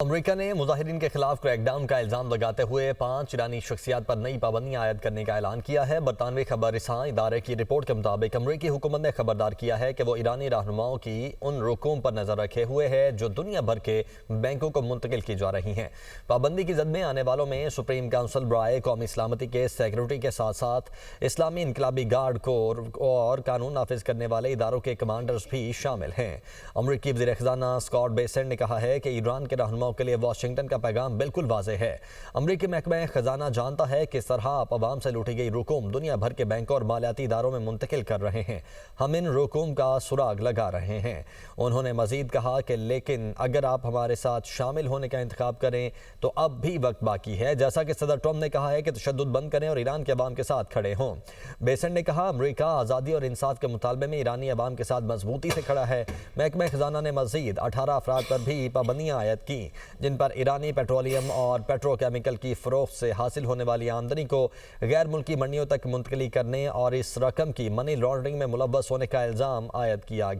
امریکہ نے مظاہرین کے خلاف کریک ڈاؤن کا الزام لگاتے ہوئے 5 ایرانی شخصیات پر نئی پابندیاں عائد کرنے کا اعلان کیا ہے۔ برطانوی خبر رساں ادارے کی رپورٹ کے مطابق امریکی حکومت نے خبردار کیا ہے کہ وہ ایرانی رہنماؤں کی ان رقوم پر نظر رکھے ہوئے ہے جو دنیا بھر کے بینکوں کو منتقل کی جا رہی ہیں۔ پابندی کی زد میں آنے والوں میں سپریم کونسل برائے قومی سلامتی کے سیکرٹری کے ساتھ ساتھ اسلامی انقلابی گارڈ کور اور قانون نافذ کرنے والے اداروں کے کمانڈرز بھی شامل ہیں۔ امریکی وزیر خزانہ اسکاٹ بیسنٹ نے کہا ہے کہ ایران کے رہنماؤں کے لیے واشنگٹن کا پیغام بالکل واضح ہے۔ امریکی محکمہ خزانہ جانتا ہے کہ کس طرح آپ عوام سے لوٹی گئی رقوم دنیا بھر کے بینکوں اور مالیاتی اداروں میں منتقل کر رہے ہیں۔ ہم ان رقوم کا سراغ لگا رہے ہیں۔ انہوں نے مزید کہا کہ لیکن اگر آپ ہمارے ساتھ شامل ہونے کا انتخاب کریں تو اب بھی وقت باقی ہے، جیسا کہ صدر ٹرمپ نے کہا ہے کہ تشدد بند کریں اور ایران کے عوام کے ساتھ کھڑے ہوں۔ بیسنٹ نے کہا امریکہ آزادی اور انصاف کے مطالبے میں ایرانی عوام کے ساتھ مضبوطی سے کھڑا ہے۔ محکمہ خزانہ نے مزید 18 افراد پر بھی پابندیاں عائد کی جن پر ایرانی پیٹرولیم اور پیٹرو کیمیکل کی فروخت سے حاصل ہونے والی آمدنی کو غیر ملکی منڈیوں تک منتقلی کرنے اور اس رقم کی منی لانڈرنگ میں ملوث ہونے کا الزام عائد کیا گیا۔